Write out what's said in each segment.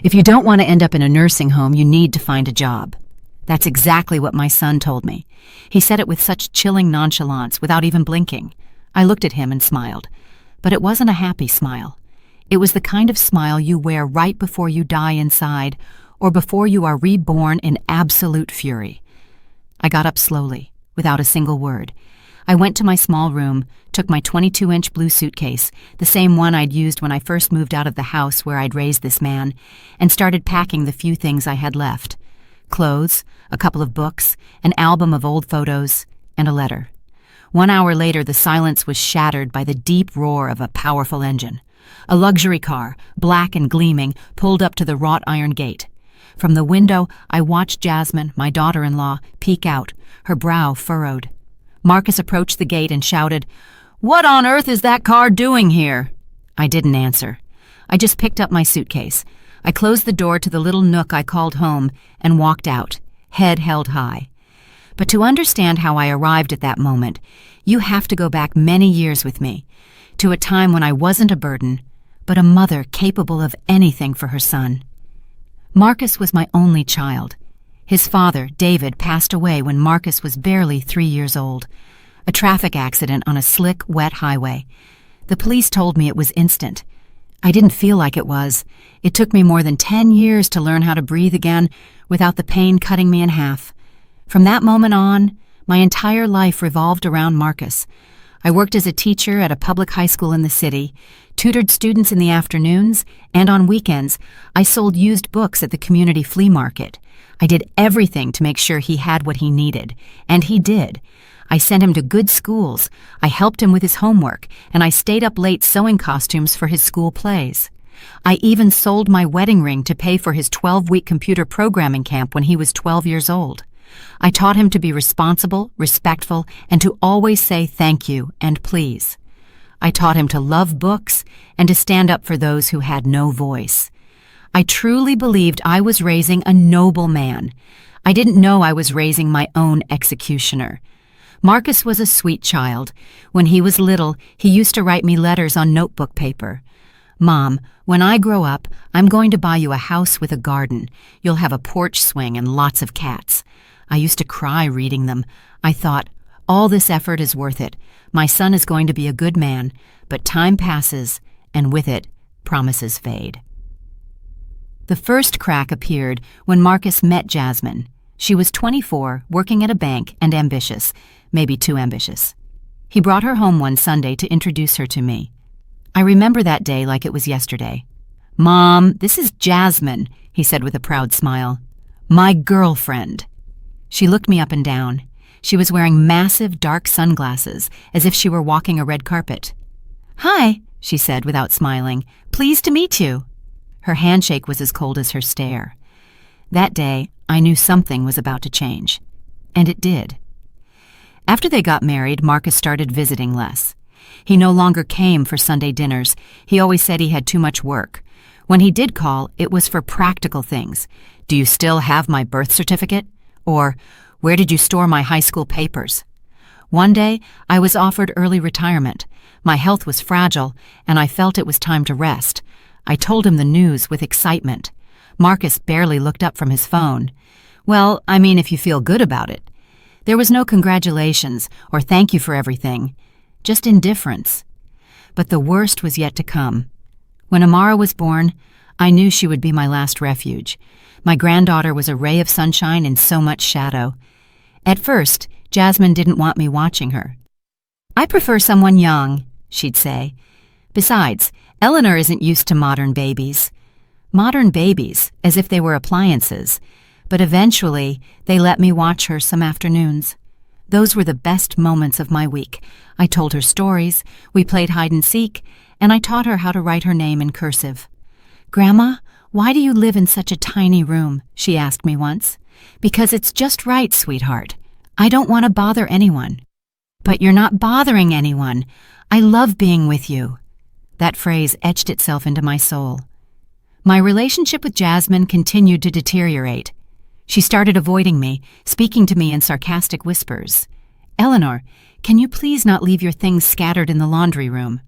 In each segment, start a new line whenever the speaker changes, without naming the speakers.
If you don't want to end up in a nursing home, you need to find a job. That's exactly what my son told me. He said it with such chilling nonchalance, without even blinking. I looked at him and smiled. But it wasn't a happy smile. It was the kind of smile you wear right before you die inside, or before you are reborn in absolute fury. I got up slowly, without a single word. I went to my small room, took my 22-inch blue suitcase, the same one I'd used when I first moved out of the house where I'd raised this man, and started packing the few things I had left. Clothes, a couple of books, an album of old photos, and a letter. 1 hour later, the silence was shattered by the deep roar of a powerful engine. A luxury car, black and gleaming, pulled up to the wrought iron gate. From the window, I watched Jasmine, my daughter-in-law, peek out, her brow furrowed. Marcus approached the gate and shouted, "What on earth is that car doing here?" I didn't answer. I just picked up my suitcase. I closed the door to the little nook I called home and walked out, head held high. But to understand how I arrived at that moment, you have to go back many years with me, to a time when I wasn't a burden, but a mother capable of anything for her son. Marcus was my only child. His father, David, passed away when Marcus was barely 3 years old. A traffic accident on a slick, wet highway. The police told me it was instant. I didn't feel like it was. It took me more than 10 years to learn how to breathe again without the pain cutting me in half. From that moment on, my entire life revolved around Marcus. I worked as a teacher at a public high school in the city, tutored students in the afternoons, and on weekends, I sold used books at the community flea market. I did everything to make sure he had what he needed, and he did. I sent him to good schools, I helped him with his homework, and I stayed up late sewing costumes for his school plays. I even sold my wedding ring to pay for his 12-week computer programming camp when he was 12 years old. I taught him to be responsible, respectful, and to always say thank you and please. I taught him to love books and to stand up for those who had no voice. I truly believed I was raising a noble man. I didn't know I was raising my own executioner. Marcus was a sweet child. When he was little, he used to write me letters on notebook paper. "Mom, when I grow up, I'm going to buy you a house with a garden. You'll have a porch swing and lots of cats." I used to cry reading them. I thought, all this effort is worth it. My son is going to be a good man, but time passes, and with it, promises fade. The first crack appeared when Marcus met Jasmine. She was 24, working at a bank, and ambitious, maybe too ambitious. He brought her home one Sunday to introduce her to me. I remember that day like it was yesterday. "Mom, this is Jasmine," he said with a proud smile. "My girlfriend." She looked me up and down. She was wearing massive dark sunglasses, as if she were walking a red carpet. "Hi," she said without smiling. "Pleased to meet you." Her handshake was as cold as her stare. That day, I knew something was about to change. And it did. After they got married, Marcus started visiting less. He no longer came for Sunday dinners. He always said he had too much work. When he did call, it was for practical things. "Do you still have my birth certificate?" Or, "Where did you store my high school papers?" One day, I was offered early retirement. My health was fragile, and I felt it was time to rest. I told him the news with excitement. Marcus barely looked up from his phone. "Well, I mean, if you feel good about it." There was no congratulations or thank you for everything, just indifference. But the worst was yet to come. When Amara was born, I knew she would be my last refuge. My granddaughter was a ray of sunshine in so much shadow. At first, Jasmine didn't want me watching her. "I prefer someone young," she'd say. "Besides, Eleanor isn't used to modern babies." Modern babies, as if they were appliances. But eventually, they let me watch her some afternoons. Those were the best moments of my week. I told her stories, we played hide and seek, and I taught her how to write her name in cursive. "Grandma, why do you live in such a tiny room?" she asked me once. "Because it's just right, sweetheart. I don't want to bother anyone." "But you're not bothering anyone. I love being with you." That phrase etched itself into my soul. My relationship with Jasmine continued to deteriorate. She started avoiding me, speaking to me in sarcastic whispers. "Eleanor, can you please not leave your things scattered in the laundry room?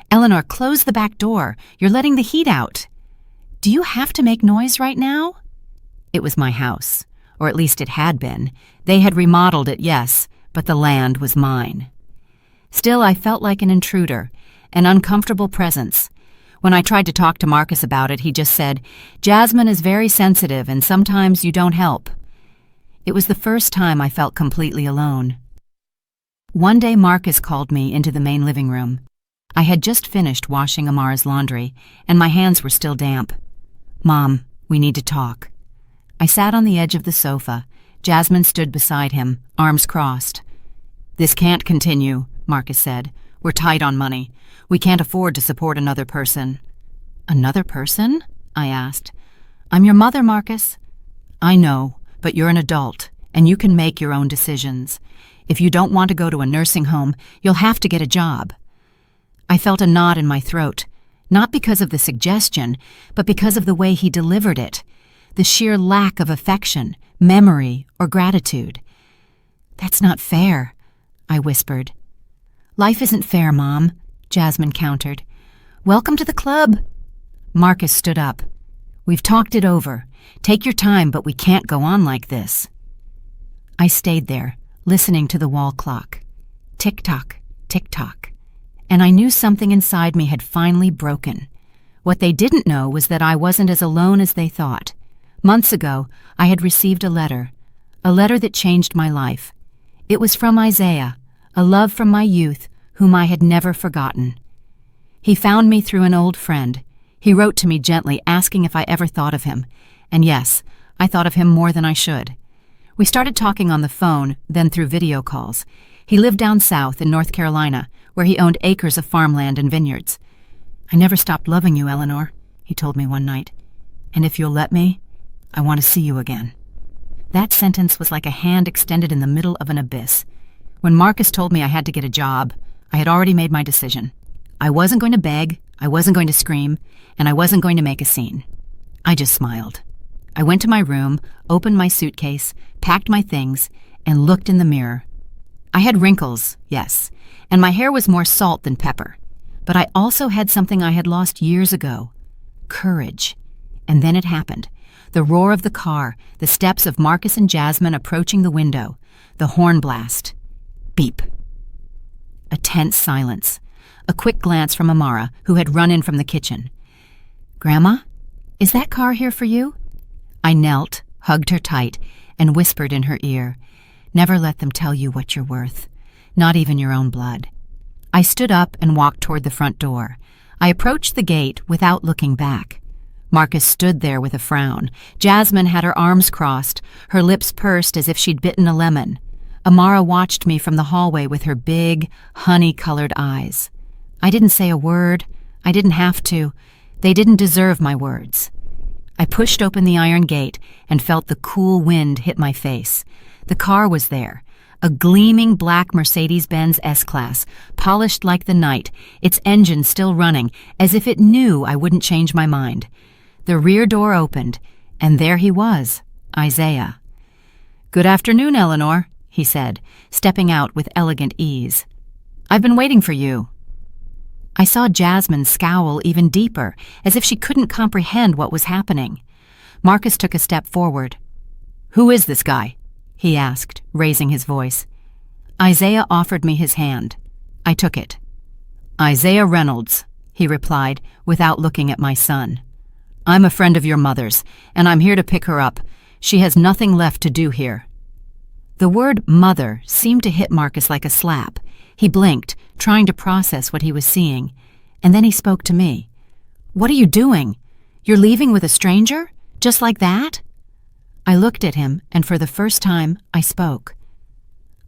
Eleanor, close the back door. You're letting the heat out." "Do you have to make noise right now?" It was my house, or at least it had been. They had remodeled it, yes, but the land was mine. Still, I felt like an intruder, an uncomfortable presence. When I tried to talk to Marcus about it, he just said, "Jasmine is very sensitive and sometimes you don't help." It was the first time I felt completely alone. One day Marcus called me into the main living room. I had just finished washing Amara's laundry, and my hands were still damp. "Mom, we need to talk." I sat on the edge of the sofa. Jasmine stood beside him, arms crossed. "This can't continue," Marcus said. "We're tight on money. We can't afford to support another person." "Another person?" I asked. "I'm your mother, Marcus." "I know, but you're an adult, and you can make your own decisions. If you don't want to go to a nursing home, you'll have to get a job." I felt a knot in my throat, not because of the suggestion, but because of the way he delivered it, the sheer lack of affection, memory, or gratitude. "That's not fair," I whispered. "Life isn't fair, Mom," Jasmine countered. "Welcome to the club." Marcus stood up. "We've talked it over. Take your time, but we can't go on like this." I stayed there, listening to the wall clock. Tick-tock, tick-tock. And I knew something inside me had finally broken. What they didn't know was that I wasn't as alone as they thought. Months ago, I had received a letter that changed my life. It was from Isaiah, a love from my youth, whom I had never forgotten. He found me through an old friend. He wrote to me gently, asking if I ever thought of him. And yes, I thought of him more than I should. We started talking on the phone, then through video calls. He lived down south in North Carolina, where he owned acres of farmland and vineyards. "I never stopped loving you, Eleanor," he told me one night. "And if you'll let me, I want to see you again." That sentence was like a hand extended in the middle of an abyss. When Marcus told me I had to get a job, I had already made my decision. I wasn't going to beg, I wasn't going to scream, and I wasn't going to make a scene. I just smiled. I went to my room, opened my suitcase, packed my things, and looked in the mirror. I had wrinkles, yes, and my hair was more salt than pepper. But I also had something I had lost years ago: courage. And then it happened. The roar of the car, the steps of Marcus and Jasmine approaching the window, the horn blast. Beep. A tense silence. A quick glance from Amara, who had run in from the kitchen. "Grandma, is that car here for you?" I knelt, hugged her tight, and whispered in her ear, "Never let them tell you what you're worth, not even your own blood." I stood up and walked toward the front door. I approached the gate without looking back. Marcus stood there with a frown. Jasmine had her arms crossed, her lips pursed as if she'd bitten a lemon. Amara watched me from the hallway with her big, honey-colored eyes. I didn't say a word. I didn't have to. They didn't deserve my words. I pushed open the iron gate and felt the cool wind hit my face. The car was there, a gleaming black Mercedes-Benz S-Class, polished like the night, its engine still running, as if it knew I wouldn't change my mind. The rear door opened, and there he was, Isaiah. "Good afternoon, Eleanor," he said, stepping out with elegant ease. "I've been waiting for you." I saw Jasmine scowl even deeper, as if she couldn't comprehend what was happening. Marcus took a step forward. "Who is this guy?" he asked, raising his voice. Isaiah offered me his hand. I took it. "Isaiah Reynolds," he replied, without looking at my son. "I'm a friend of your mother's, and I'm here to pick her up. She has nothing left to do here." The word mother seemed to hit Marcus like a slap. He blinked, trying to process what he was seeing, and then he spoke to me. "What are you doing? You're leaving with a stranger? Just like that?" I looked at him, and for the first time, I spoke.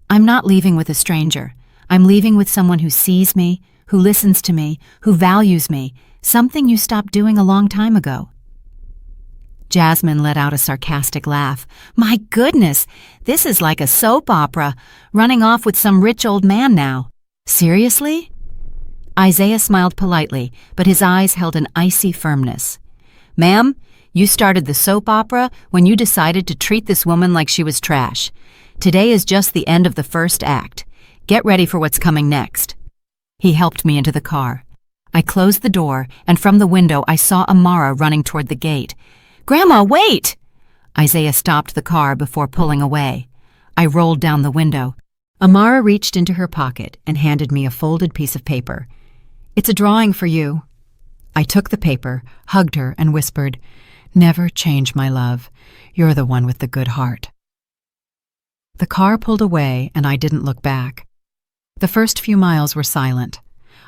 "I'm not leaving with a stranger. I'm leaving with someone who sees me, who listens to me, who values me, something you stopped doing a long time ago." Jasmine let out a sarcastic laugh. "My goodness, this is like a soap opera, running off with some rich old man now. Seriously?" Isaiah smiled politely, but his eyes held an icy firmness. "Ma'am, you started the soap opera when you decided to treat this woman like she was trash. Today is just the end of the first act. Get ready for what's coming next." He helped me into the car. I closed the door, and from the window I saw Amara running toward the gate. "Grandma, wait!" Isaiah stopped the car before pulling away. I rolled down the window. Amara reached into her pocket and handed me a folded piece of paper. "It's a drawing for you." I took the paper, hugged her, and whispered, "Never change, my love. You're the one with the good heart." The car pulled away, and I didn't look back. The first few miles were silent.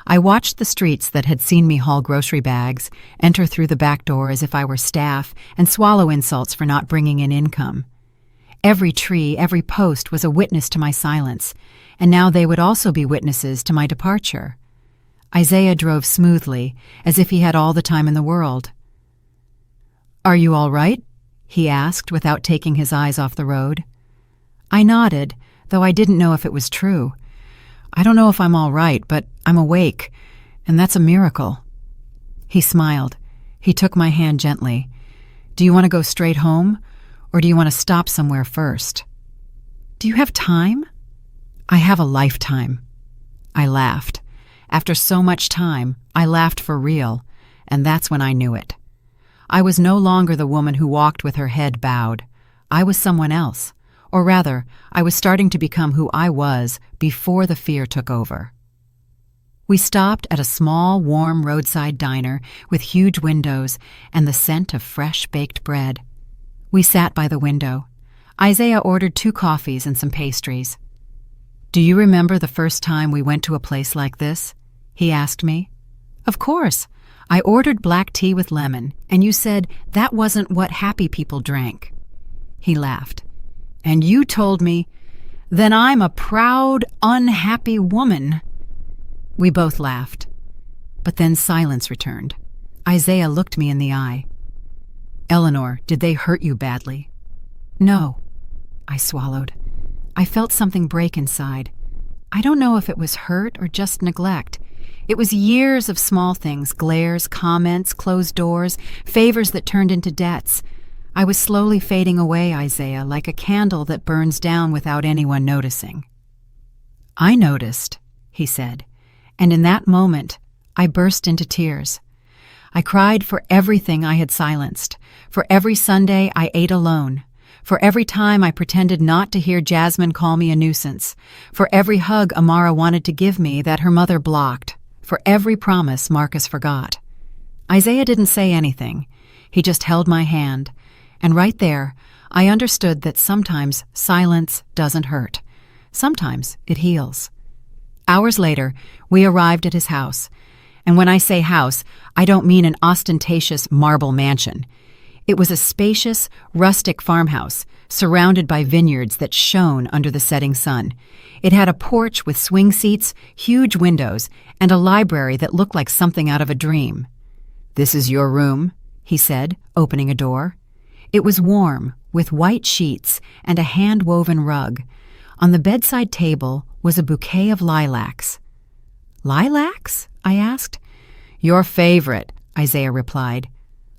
I watched the streets that had seen me haul grocery bags, enter through the back door as if I were staff, and swallow insults for not bringing in income. Every tree, every post was a witness to my silence, and now they would also be witnesses to my departure. Isaiah drove smoothly, as if he had all the time in the world. "Are you all right?" he asked without taking his eyes off the road. I nodded, though I didn't know if it was true. "I don't know if I'm all right, but I'm awake, and that's a miracle." He smiled. He took my hand gently. "Do you want to go straight home, or do you want to stop somewhere first?" "Do you have time?" "I have a lifetime." I laughed. After so much time, I laughed for real, and that's when I knew it. I was no longer the woman who walked with her head bowed. I was someone else. Or rather, I was starting to become who I was before the fear took over. We stopped at a small, warm roadside diner with huge windows and the scent of fresh baked bread. We sat by the window. Isaiah ordered 2 coffees and some pastries. "Do you remember the first time we went to a place like this?" he asked me. "Of course. I ordered black tea with lemon, and you said that wasn't what happy people drank." He laughed. "And you told me, 'Then I'm a proud, unhappy woman.'" We both laughed. But then silence returned. Isaiah looked me in the eye. "Eleanor, did they hurt you badly?" "No." I swallowed. I felt something break inside. I don't know if it was hurt or just neglect. It was years of small things, glares, comments, closed doors, favors that turned into debts. I was slowly fading away, Isaiah, like a candle that burns down without anyone noticing. "I noticed," he said, and in that moment, I burst into tears. I cried for everything I had silenced, for every Sunday I ate alone, for every time I pretended not to hear Jasmine call me a nuisance, for every hug Amara wanted to give me that her mother blocked, for every promise Marcus forgot. Isaiah didn't say anything. He just held my hand. And right there, I understood that sometimes silence doesn't hurt. Sometimes it heals. Hours later, we arrived at his house. And when I say house, I don't mean an ostentatious marble mansion. It was a spacious, rustic farmhouse, surrounded by vineyards that shone under the setting sun. It had a porch with swing seats, huge windows, and a library that looked like something out of a dream. "This is your room," he said, opening a door. It was warm, with white sheets and a hand-woven rug. On the bedside table was a bouquet of lilacs. "Lilacs?" I asked. "Your favorite," Isaiah replied.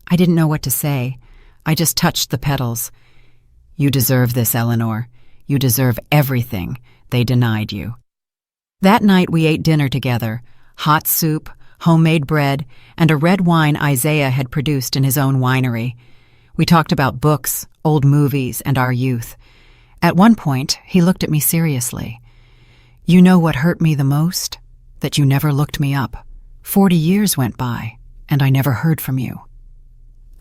I didn't know what to say. I just touched the petals. "You deserve this, Eleanor. You deserve everything they denied you." That night we ate dinner together, hot soup, homemade bread, and a red wine Isaiah had produced in his own winery. We talked about books, old movies, and our youth. At one point, he looked at me seriously. "You know what hurt me the most? That you never looked me up. 40 years went by, and I never heard from you."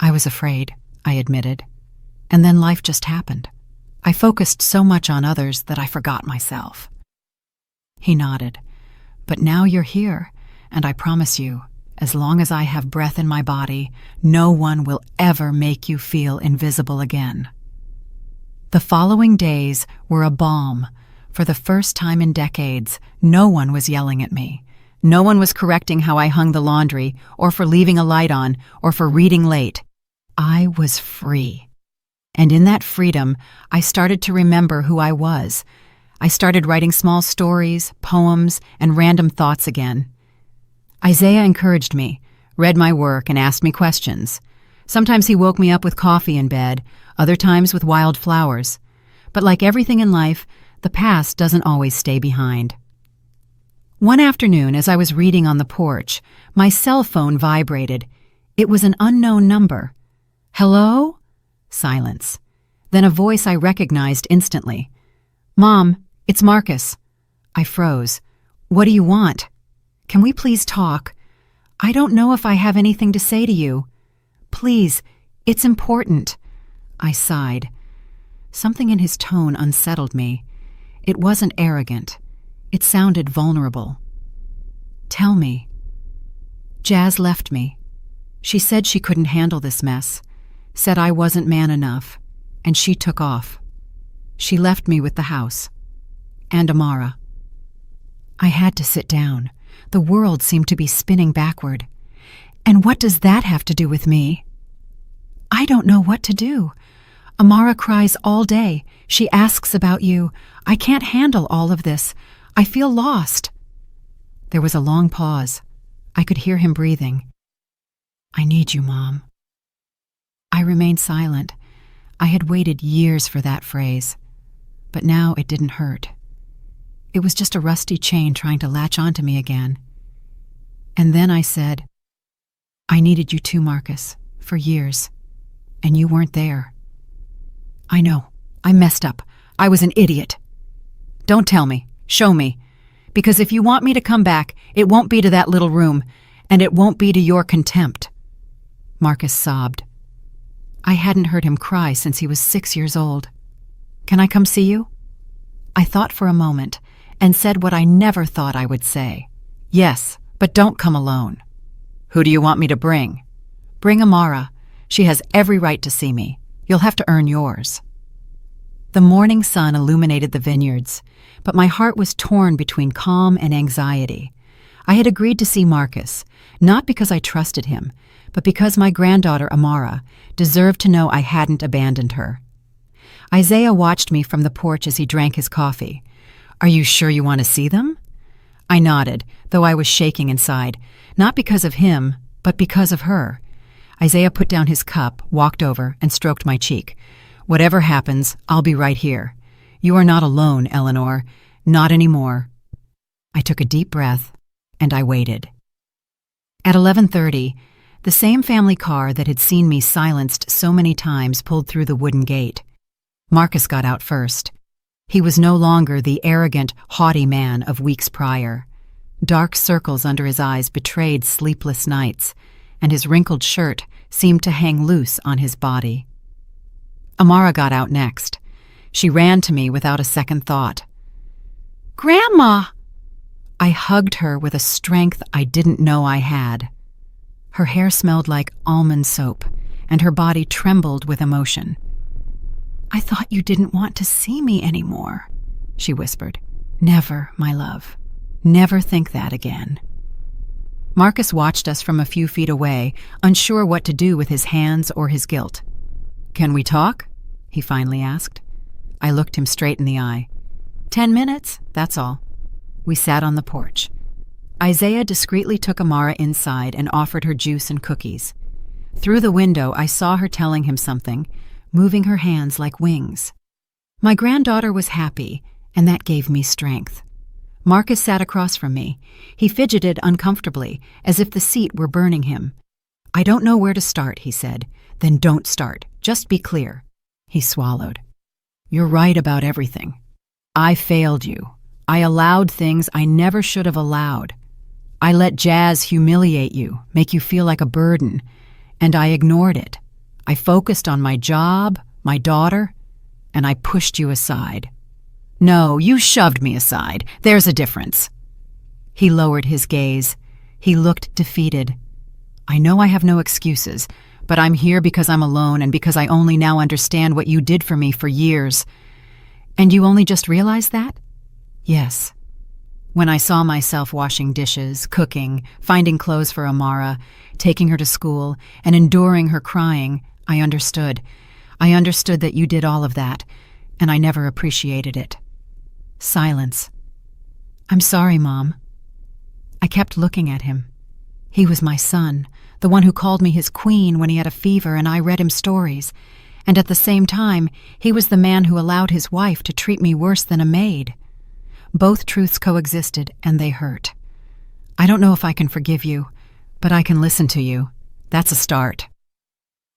I was afraid, I admitted. And then life just happened. I focused so much on others that I forgot myself. He nodded. "But now you're here, and I promise you, as long as I have breath in my body, no one will ever make you feel invisible again." The following days were a balm. For the first time in decades, no one was yelling at me. No one was correcting how I hung the laundry, or for leaving a light on, or for reading late. I was free. And in that freedom, I started to remember who I was. I started writing small stories, poems, and random thoughts again. Isaiah encouraged me, read my work, and asked me questions. Sometimes he woke me up with coffee in bed, other times with wild flowers. But like everything in life, the past doesn't always stay behind. One afternoon, as I was reading on the porch, my cell phone vibrated. It was an unknown number. Hello? Silence. Then a voice I recognized instantly. Mom, it's Marcus. I froze. What do you want? Can we please talk? I don't know if I have anything to say to you. Please, it's important. I sighed. Something in his tone unsettled me. It wasn't arrogant. It sounded vulnerable. Tell me. Jazz left me. She said she couldn't handle this mess, said I wasn't man enough, and she took off. She left me with the house. And Amara. I had to sit down. The world seemed to be spinning backward. And what does that have to do with me? I don't know what to do. Amara cries all day. She asks about you. I can't handle all of this. I feel lost. There was a long pause. I could hear him breathing. I need you, Mom. I remained silent. I had waited years for that phrase. But now it didn't hurt. It was just a rusty chain trying to latch onto me again. And then I said, I needed you too, Marcus, for years. And you weren't there. I know. I messed up. I was an idiot. Don't tell me. Show me. Because if you want me to come back, it won't be to that little room, and it won't be to your contempt. Marcus sobbed. I hadn't heard him cry since he was 6 years old. Can I come see you? I thought for a moment and said what I never thought I would say. Yes, but don't come alone. Who do you want me to bring? Bring Amara. She has every right to see me. You'll have to earn yours. The morning sun illuminated the vineyards, but my heart was torn between calm and anxiety. I had agreed to see Marcus, not because I trusted him, but because my granddaughter Amara deserved to know I hadn't abandoned her. Isaiah watched me from the porch as he drank his coffee. Are you sure you want to see them? I nodded, though I was shaking inside, not because of him, but because of her. Isaiah put down his cup, walked over, and stroked my cheek. Whatever happens, I'll be right here. You are not alone, Eleanor. Not anymore. I took a deep breath, and I waited. At 11:30, the same family car that had seen me silenced so many times pulled through the wooden gate. Marcus got out first. He was no longer the arrogant, haughty man of weeks prior. Dark circles under his eyes betrayed sleepless nights, and his wrinkled shirt seemed to hang loose on his body. Amara got out next. She ran to me without a second thought. Grandma! I hugged her with a strength I didn't know I had. Her hair smelled like almond soap, and her body trembled with emotion. I thought you didn't want to see me anymore, she whispered. Never, my love. Never think that again. Marcus watched us from a few feet away, unsure what to do with his hands or his guilt. Can we talk? He finally asked. I looked him straight in the eye. 10 minutes, that's all. We sat on the porch. Isaiah discreetly took Amara inside and offered her juice and cookies. Through the window, I saw her telling him something, moving her hands like wings. My granddaughter was happy, and that gave me strength. Marcus sat across from me. He fidgeted uncomfortably, as if the seat were burning him. I don't know where to start, he said. Then don't start. Just be clear. He swallowed. You're right about everything. I failed you. I allowed things I never should have allowed. I let Jazz humiliate you, make you feel like a burden, and I ignored it. I focused on my job, my daughter, and I pushed you aside. No, you shoved me aside. There's a difference. He lowered his gaze. He looked defeated. I know I have no excuses, but I'm here because I'm alone and because I only now understand what you did for me for years. And you only just realized that? Yes. When I saw myself washing dishes, cooking, finding clothes for Amara, taking her to school, and enduring her crying, I understood. I understood that you did all of that, and I never appreciated it. Silence. I'm sorry, Mom. I kept looking at him. He was my son, the one who called me his queen when he had a fever and I read him stories. And at the same time, he was the man who allowed his wife to treat me worse than a maid. Both truths coexisted, and they hurt. I don't know if I can forgive you, but I can listen to you. That's a start.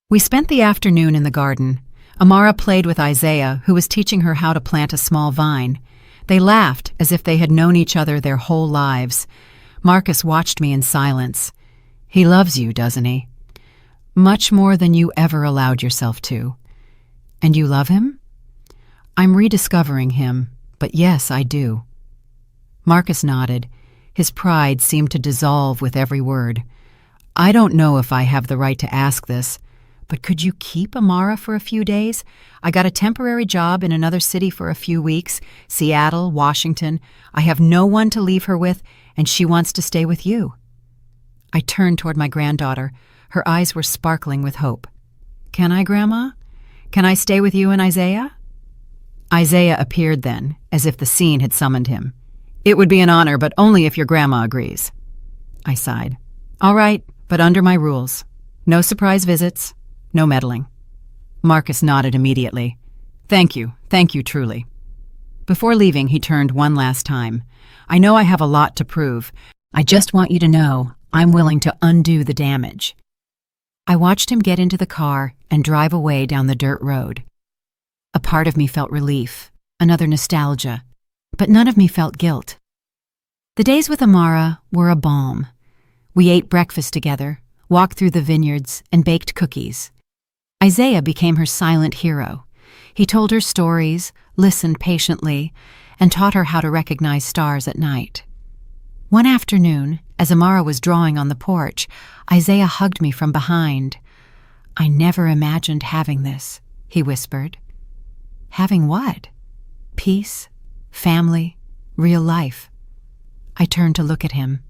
We spent the afternoon in the garden. Amara played with Isaiah, who was teaching her how to plant a small vine. They laughed as if they had known each other their whole lives. Marcus watched me in silence. He loves you, doesn't he? Much more than you ever allowed yourself to. And you love him? I'm rediscovering him, but yes, I do. Marcus nodded. His pride seemed to dissolve with every word. I don't know if I have the right to ask this, but could you keep Amara for a few days? I got a temporary job in another city for a few weeks, Seattle, Washington. I have no one to leave her with, and she wants to stay with you. I turned toward my granddaughter. Her eyes were sparkling with hope. Can I, Grandma? Can I stay with you and Isaiah? Isaiah appeared then, as if the scene had summoned him. It would be an honor, but only if your grandma agrees. I sighed. All right, but under my rules. No surprise visits, no meddling. Marcus nodded immediately. Thank you truly. Before leaving, he turned one last time. I know I have a lot to prove. I just want you to know I'm willing to undo the damage. I watched him get into the car and drive away down the dirt road. A part of me felt relief, another nostalgia, but none of me felt guilt. The days with Amara were a balm. We ate breakfast together, walked through the vineyards, and baked cookies. Isaiah became her silent hero. He told her stories, listened patiently, and taught her how to recognize stars at night. One afternoon, as Amara was drawing on the porch, Isaiah hugged me from behind. I never imagined having this, he whispered. Having what? Peace, family, real life. I turned to look at him.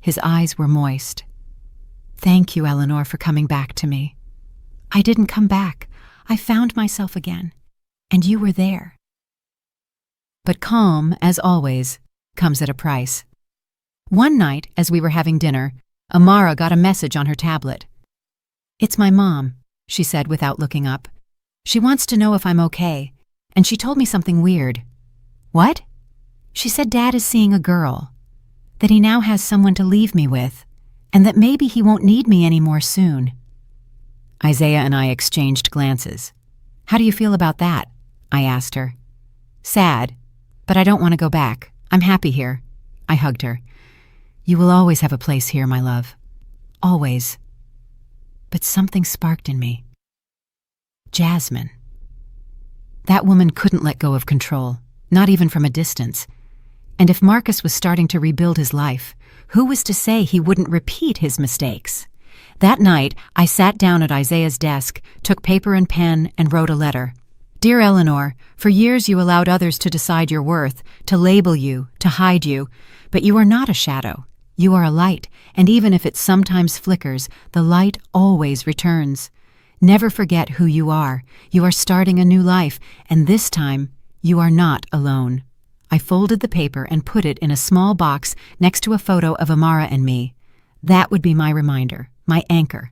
His eyes were moist. Thank you, Eleanor, for coming back to me. I didn't come back. I found myself again, and you were there. But calm, as always, comes at a price. One night, as we were having dinner, Amara got a message on her tablet. It's my mom, she said without looking up. She wants to know if I'm okay, and she told me something weird. What? She said Dad is seeing a girl, that he now has someone to leave me with, and that maybe he won't need me anymore soon. Isaiah and I exchanged glances. How do you feel about that? I asked her. Sad, but I don't want to go back. I'm happy here. I hugged her. You will always have a place here, my love. Always. But something sparked in me. Jasmine. That woman couldn't let go of control, not even from a distance. And if Marcus was starting to rebuild his life, who was to say he wouldn't repeat his mistakes? That night, I sat down at Isaiah's desk, took paper and pen, and wrote a letter. Dear Eleanor, for years you allowed others to decide your worth, to label you, to hide you, but you are not a shadow. You are a light, and even if it sometimes flickers, the light always returns. Never forget who you are. You are starting a new life, and this time, you are not alone. I folded the paper and put it in a small box next to a photo of Amara and me. That would be my reminder, my anchor.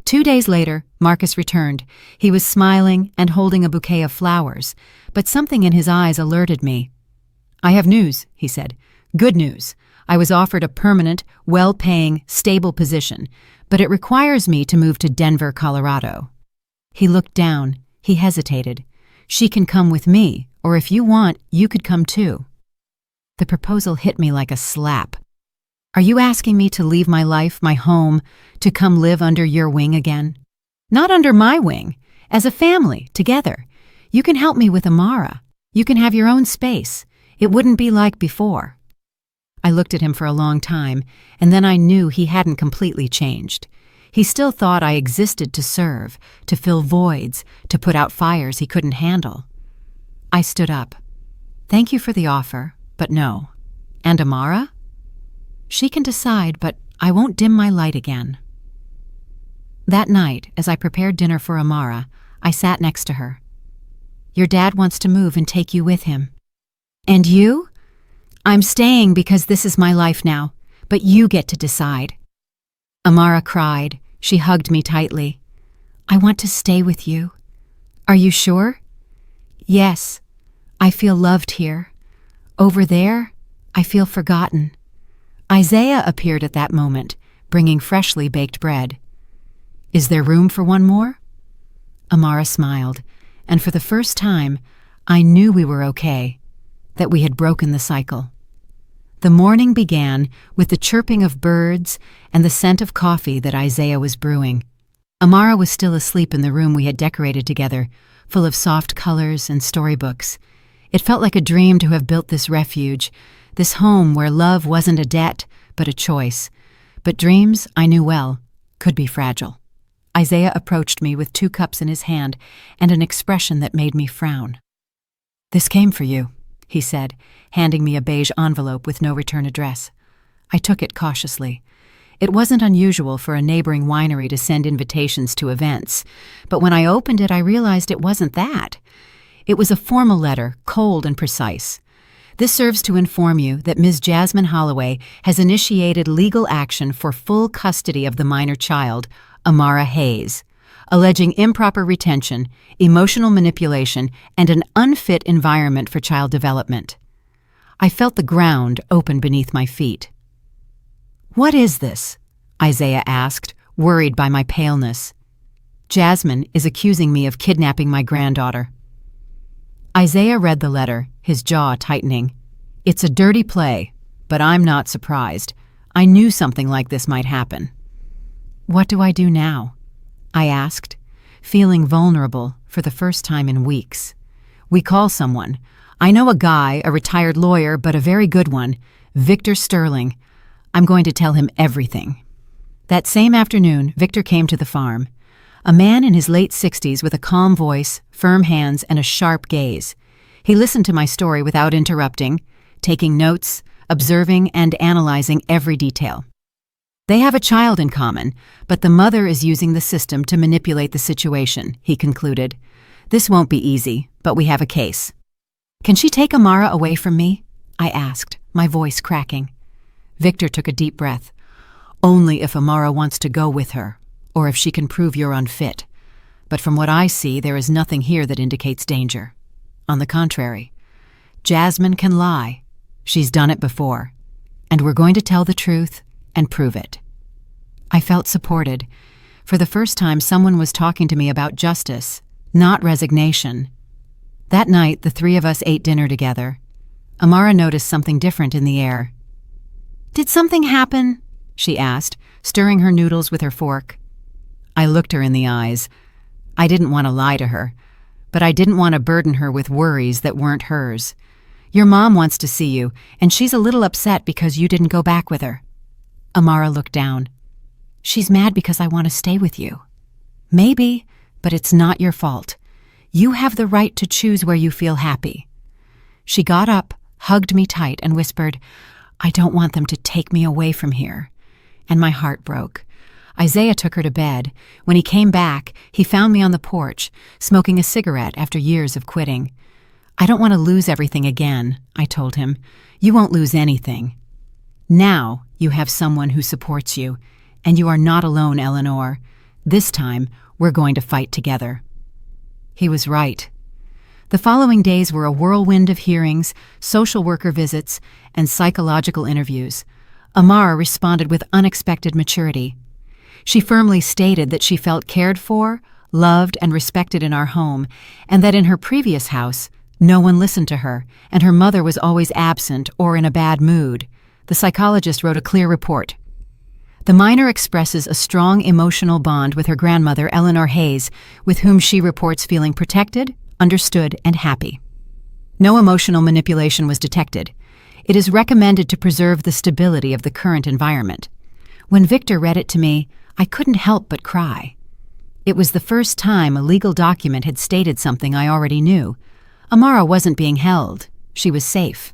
2 days later, Marcus returned. He was smiling and holding a bouquet of flowers, but something in his eyes alerted me. I have news, he said. Good news. I was offered a permanent, well-paying, stable position, but it requires me to move to Denver, Colorado. He looked down. He hesitated. She can come with me, or if you want, you could come too. The proposal hit me like a slap. Are you asking me to leave my life, my home, to come live under your wing again? Not under my wing, as a family, together. You can help me with Amara. You can have your own space. It wouldn't be like before. I looked at him for a long time, and then I knew he hadn't completely changed. He still thought I existed to serve, to fill voids, to put out fires he couldn't handle. I stood up. Thank you for the offer, but no. And Amara? She can decide, but I won't dim my light again. That night, as I prepared dinner for Amara, I sat next to her. Your dad wants to move and take you with him. And you? I'm staying because this is my life now, but you get to decide. Amara cried. She hugged me tightly. I want to stay with you. Are you sure? Yes. I feel loved here. Over there, I feel forgotten. Isaiah appeared at that moment, bringing freshly baked bread. Is there room for one more? Amara smiled, and for the first time, I knew we were okay, that we had broken the cycle. The morning began with the chirping of birds and the scent of coffee that Isaiah was brewing. Amara was still asleep in the room we had decorated together, full of soft colors and storybooks. It felt like a dream to have built this refuge, this home where love wasn't a debt, but a choice. But dreams, I knew well, could be fragile. Isaiah approached me with 2 cups in his hand and an expression that made me frown. "This came for you," he said, handing me a beige envelope with no return address. I took it cautiously. It wasn't unusual for a neighboring winery to send invitations to events, but when I opened it, I realized it wasn't that. It was a formal letter, cold and precise. This serves to inform you that Ms. Jasmine Holloway has initiated legal action for full custody of the minor child, Amara Hayes, alleging improper retention, emotional manipulation, and an unfit environment for child development. I felt the ground open beneath my feet. "What is this?" Isaiah asked, worried by my paleness. "Jasmine is accusing me of kidnapping my granddaughter." Isaiah read the letter, his jaw tightening. "It's a dirty play, but I'm not surprised. I knew something like this might happen." "What do I do now?" I asked, feeling vulnerable for the first time in weeks. "We call someone. I know a guy, a retired lawyer, but a very good one, Victor Sterling. I'm going to tell him everything." That same afternoon, Victor came to the farm. A man in his late 60s with a calm voice, firm hands, and a sharp gaze. He listened to my story without interrupting, taking notes, observing, and analyzing every detail. "They have a child in common, but the mother is using the system to manipulate the situation," he concluded. "This won't be easy, but we have a case." "Can she take Amara away from me?" I asked, my voice cracking. Victor took a deep breath. "Only if Amara wants to go with her, or if she can prove you're unfit. But from what I see, there is nothing here that indicates danger. On the contrary, Jasmine can lie. She's done it before. And we're going to tell the truth and prove it." I felt supported. For the first time, someone was talking to me about justice, not resignation. That night, the 3 of us ate dinner together. Amara noticed something different in the air. "Did something happen?" she asked, stirring her noodles with her fork. I looked her in the eyes. I didn't want to lie to her, but I didn't want to burden her with worries that weren't hers. "Your mom wants to see you, and she's a little upset because you didn't go back with her." Amara looked down. "She's mad because I want to stay with you." "Maybe, but it's not your fault. You have the right to choose where you feel happy." She got up, hugged me tight, and whispered, "I don't want them to take me away from here." And my heart broke. Isaiah took her to bed. When he came back, he found me on the porch, smoking a cigarette after years of quitting. "I don't want to lose everything again," I told him. "You won't lose anything. Now you have someone who supports you, and you are not alone, Eleanor. This time, we're going to fight together." He was right. The following days were a whirlwind of hearings, social worker visits, and psychological interviews. Amara responded with unexpected maturity. She firmly stated that she felt cared for, loved, and respected in our home, and that in her previous house, no one listened to her, and her mother was always absent or in a bad mood. The psychologist wrote a clear report. The minor expresses a strong emotional bond with her grandmother, Eleanor Hayes, with whom she reports feeling protected, understood, and happy. No emotional manipulation was detected. It is recommended to preserve the stability of the current environment. When Victor read it to me, I couldn't help but cry. It was the first time a legal document had stated something I already knew. Amara wasn't being held. She was safe.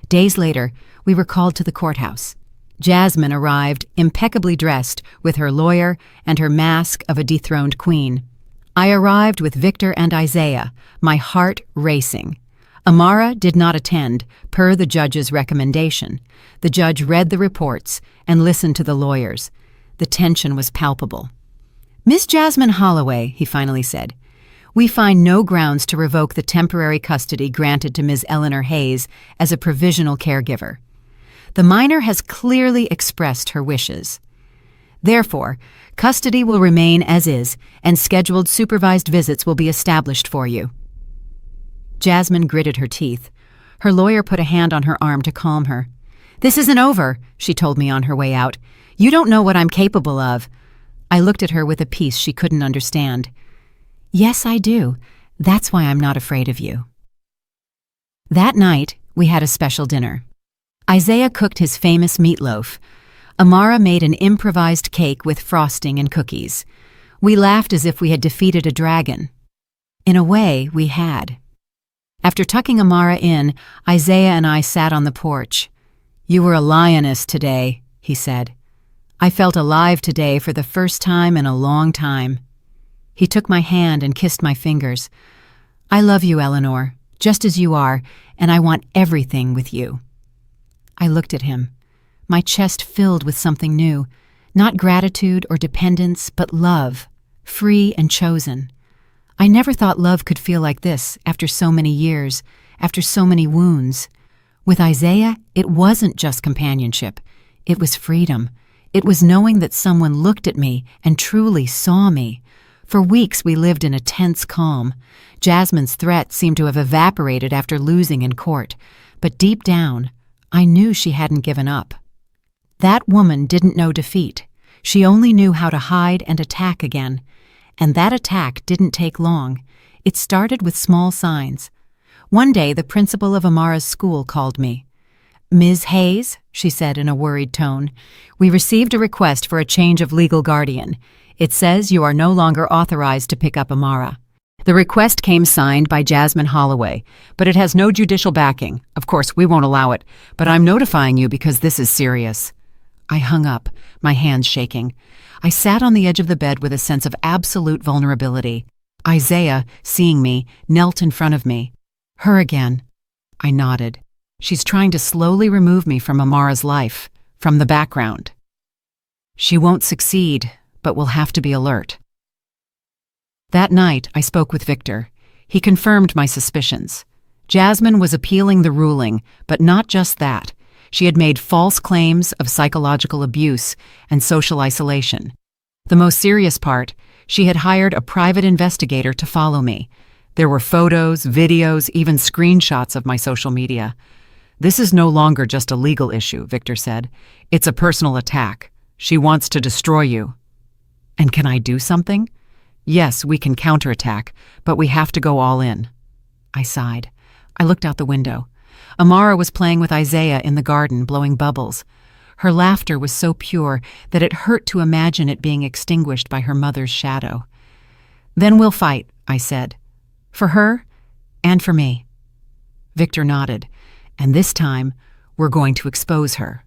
Days later, we were called to the courthouse. Jasmine arrived, impeccably dressed, with her lawyer and her mask of a dethroned queen. I arrived with Victor and Isaiah, my heart racing. Amara did not attend, per the judge's recommendation. The judge read the reports and listened to the lawyers. The tension was palpable. "Miss Jasmine Holloway," he finally said, We find no grounds to revoke the temporary custody granted to Ms. Eleanor Hayes as a provisional caregiver. The minor has clearly expressed her wishes. Therefore, custody will remain as is, and scheduled supervised visits will be established for you." Jasmine gritted her teeth. Her lawyer put a hand on her arm to calm her. "This isn't over," she told me on her way out. "You don't know what I'm capable of." I looked at her with a peace she couldn't understand. "Yes, I do. That's why I'm not afraid of you." That night, we had a special dinner. Isaiah cooked his famous meatloaf. Amara made an improvised cake with frosting and cookies. We laughed as if we had defeated a dragon. In a way, we had. After tucking Amara in, Isaiah and I sat on the porch. "You were a lioness today," he said. "I felt alive today for the first time in a long time." He took my hand and kissed my fingers. "I love you, Eleanor, just as you are, and I want everything with you." I looked at him. My chest filled with something new, not gratitude or dependence, but love, free and chosen. I never thought love could feel like this after so many years, after so many wounds. With Isaiah, it wasn't just companionship. It was freedom. It was knowing that someone looked at me and truly saw me. For weeks we lived in a tense calm. Jasmine's threat seemed to have evaporated after losing in court, but deep down, I knew she hadn't given up. That woman didn't know defeat. She only knew how to hide and attack again. And that attack didn't take long. It started with small signs. One day, the principal of Amara's school called me. "Ms. Hayes," she said in a worried tone, "we received a request for a change of legal guardian. It says you are no longer authorized to pick up Amara." The request came signed by Jasmine Holloway, but it has no judicial backing. Of course, we won't allow it, but I'm notifying you because this is serious. I hung up, my hands shaking. I sat on the edge of the bed with a sense of absolute vulnerability. Isaiah, seeing me, knelt in front of me. "Her again." I nodded. "She's trying to slowly remove me from Amara's life, from the background. She won't succeed, but we'll have to be alert." That night, I spoke with Victor. He confirmed my suspicions. Jasmine was appealing the ruling, but not just that. She had made false claims of psychological abuse and social isolation. The most serious part, she had hired a private investigator to follow me. There were photos, videos, even screenshots of my social media. "This is no longer just a legal issue," Victor said. "It's a personal attack. She wants to destroy you." "And can I do something?" "Yes, we can counterattack, but we have to go all in." I sighed. I looked out the window. Amara was playing with Isaiah in the garden, blowing bubbles. Her laughter was so pure that it hurt to imagine it being extinguished by her mother's shadow. "Then we'll fight," I said. "For her and for me." Victor nodded. "And this time, we're going to expose her."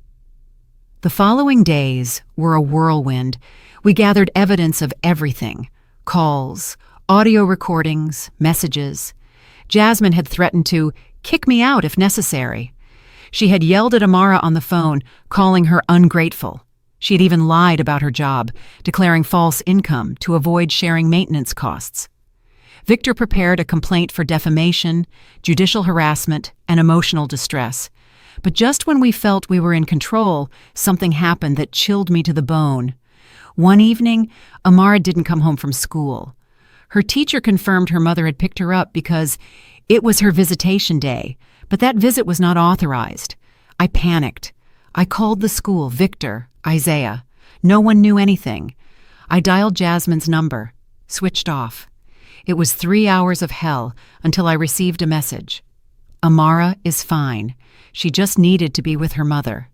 The following days were a whirlwind. We gathered evidence of everything. Calls, audio recordings, messages. Jasmine had threatened to kick me out if necessary. She had yelled at Amara on the phone, calling her ungrateful. She had even lied about her job, declaring false income to avoid sharing maintenance costs. Victor prepared a complaint for defamation, judicial harassment, and emotional distress. But just when we felt we were in control, something happened that chilled me to the bone. One evening, Amara didn't come home from school. Her teacher confirmed her mother had picked her up because it was her visitation day, but that visit was not authorized. I panicked. I called the school, Victor, Isaiah. No one knew anything. I dialed Jasmine's number, switched off. It was 3 hours of hell until I received a message. "Amara is fine. She just needed to be with her mother.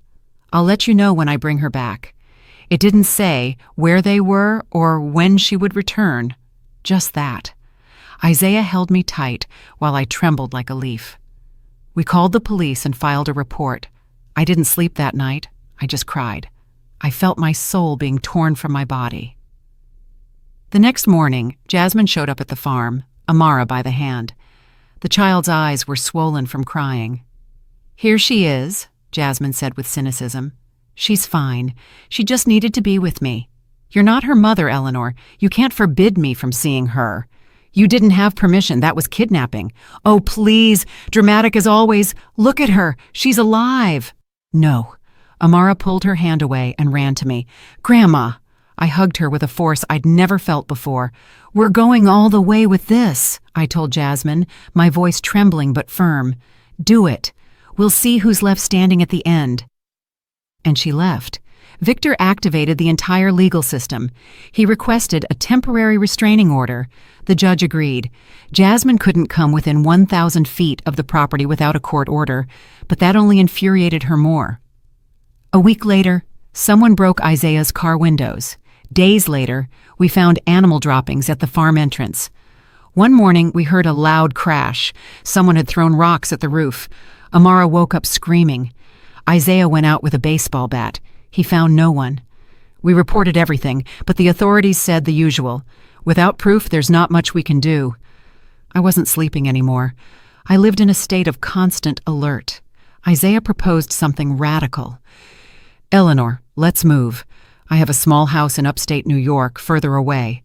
I'll let you know when I bring her back." It didn't say where they were or when she would return, just that. Isaiah held me tight while I trembled like a leaf. We called the police and filed a report. I didn't sleep that night. I just cried. I felt my soul being torn from my body. The next morning, Jasmine showed up at the farm, Amara by the hand. The child's eyes were swollen from crying. "Here she is," Jasmine said with cynicism. "She's fine. She just needed to be with me. You're not her mother, Eleanor. You can't forbid me from seeing her. You didn't have permission. That was kidnapping. Oh, please, dramatic as always. Look at her. She's alive. No. Amara pulled her hand away and ran to me. Grandma. I hugged her with a force I'd never felt before. We're going all the way with this, I told Jasmine, my voice trembling but firm. Do it. We'll see who's left standing at the end. And she left. Victor activated the entire legal system. He requested a temporary restraining order. The judge agreed. Jasmine couldn't come within 1,000 feet of the property without a court order, but that only infuriated her more. A week later, someone broke Isaiah's car windows. Days later, we found animal droppings at the farm entrance. One morning, we heard a loud crash. Someone had thrown rocks at the roof. Amara woke up screaming. Isaiah went out with a baseball bat. He found no one. We reported everything, but the authorities said the usual. Without proof, there's not much we can do. I wasn't sleeping anymore. I lived in a state of constant alert. Isaiah proposed something radical. Eleanor, let's move. I have a small house in upstate New York, further away.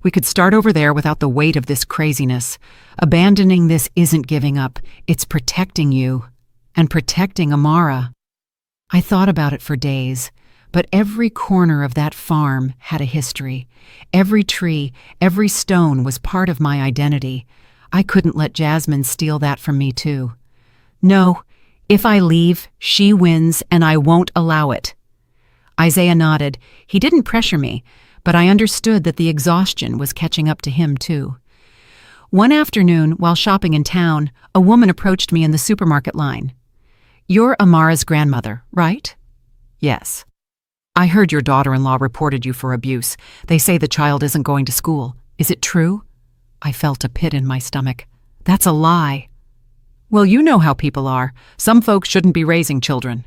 We could start over there without the weight of this craziness. Abandoning this isn't giving up. It's protecting you. And protecting Amara. I thought about it for days, but every corner of that farm had a history. Every tree, every stone was part of my identity. I couldn't let Jasmine steal that from me too. No, if I leave, she wins and I won't allow it. Isaiah nodded. He didn't pressure me, but I understood that the exhaustion was catching up to him too. One afternoon, while shopping in town, a woman approached me in the supermarket line. You're Amara's grandmother, right? Yes. I heard your daughter-in-law reported you for abuse. They say the child isn't going to school. Is it true? I felt a pit in my stomach. That's a lie. Well, you know how people are. Some folks shouldn't be raising children.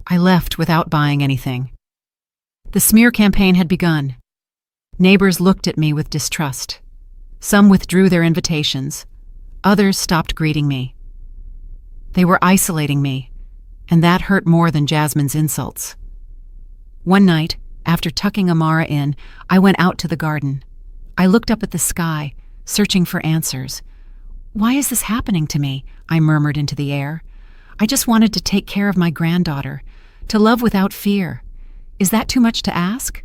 I left without buying anything. The smear campaign had begun. Neighbors looked at me with distrust. Some withdrew their invitations. Others stopped greeting me. They were isolating me, and that hurt more than Jasmine's insults. One night, after tucking Amara in, I went out to the garden. I looked up at the sky, searching for answers. Why is this happening to me? I murmured into the air. I just wanted to take care of my granddaughter, to love without fear. Is that too much to ask?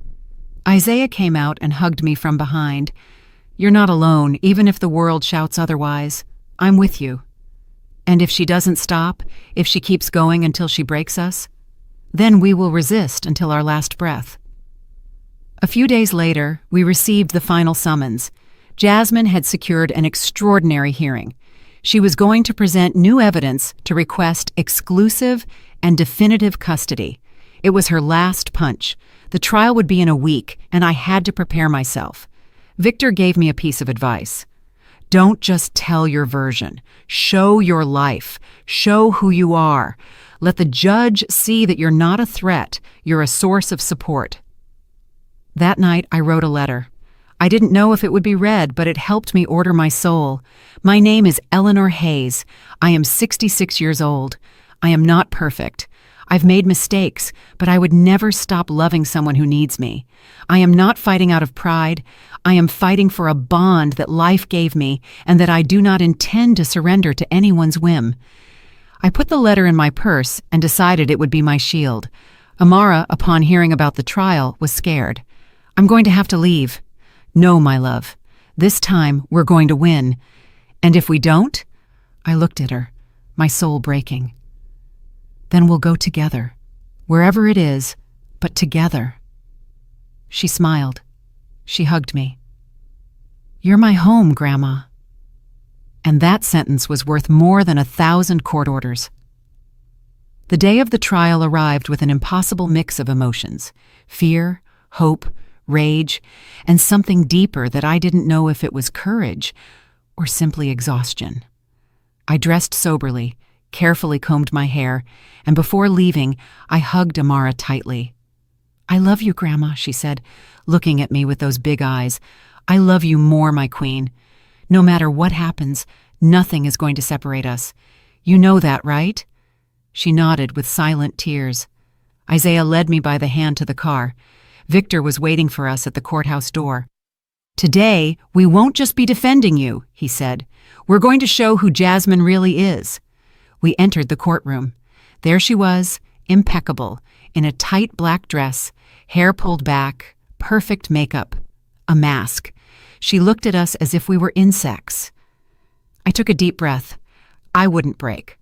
Isaiah came out and hugged me from behind. You're not alone, even if the world shouts otherwise. I'm with you. And if she doesn't stop, if she keeps going until she breaks us, then we will resist until our last breath. A few days later, we received the final summons. Jasmine had secured an extraordinary hearing. She was going to present new evidence to request exclusive and definitive custody. It was her last punch. The trial would be in a week, and I had to prepare myself. Victor gave me a piece of advice. Don't just tell your version. Show your life. Show who you are. Let the judge see that you're not a threat. You're a source of support. That night, I wrote a letter. I didn't know if it would be read, but it helped me order my soul. My name is Eleanor Hayes. I am 66 years old. I am not perfect. I've made mistakes, but I would never stop loving someone who needs me. I am not fighting out of pride. I am fighting for a bond that life gave me and that I do not intend to surrender to anyone's whim. I put the letter in my purse and decided it would be my shield. Amara, upon hearing about the trial, was scared. I'm going to have to leave. No, my love. This time we're going to win. And if we don't? I looked at her, my soul breaking. Then we'll go together, wherever it is, but together. She smiled. She hugged me. You're my home, Grandma. And that sentence was worth more than 1,000 court orders. The day of the trial arrived with an impossible mix of emotions: fear, hope, rage, and something deeper that I didn't know if it was courage or simply exhaustion. I dressed soberly, carefully combed my hair, and before leaving, I hugged Amara tightly. I love you, Grandma, she said, looking at me with those big eyes. I love you more, my queen. No matter what happens, nothing is going to separate us. You know that, right? She nodded with silent tears. Isaiah led me by the hand to the car. Victor was waiting for us at the courthouse door. "Today, we won't just be defending you," he said. "We're going to show who Jasmine really is." We entered the courtroom. There she was, impeccable, in a tight black dress, hair pulled back, perfect makeup, a mask. She looked at us as if we were insects. I took a deep breath. I wouldn't break.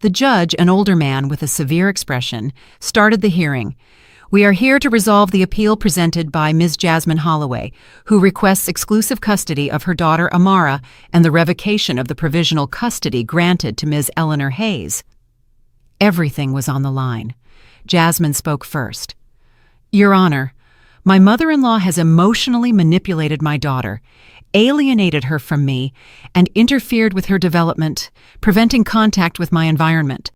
The judge, an older man with a severe expression, started the hearing. "We are here to resolve the appeal presented by Ms. Jasmine Holloway, who requests exclusive custody of her daughter Amara and the revocation of the provisional custody granted to Ms. Eleanor Hayes." Everything was on the line. Jasmine spoke first. "Your Honor, my mother-in-law has emotionally manipulated my daughter, alienated her from me, and interfered with her development, preventing contact with my environment.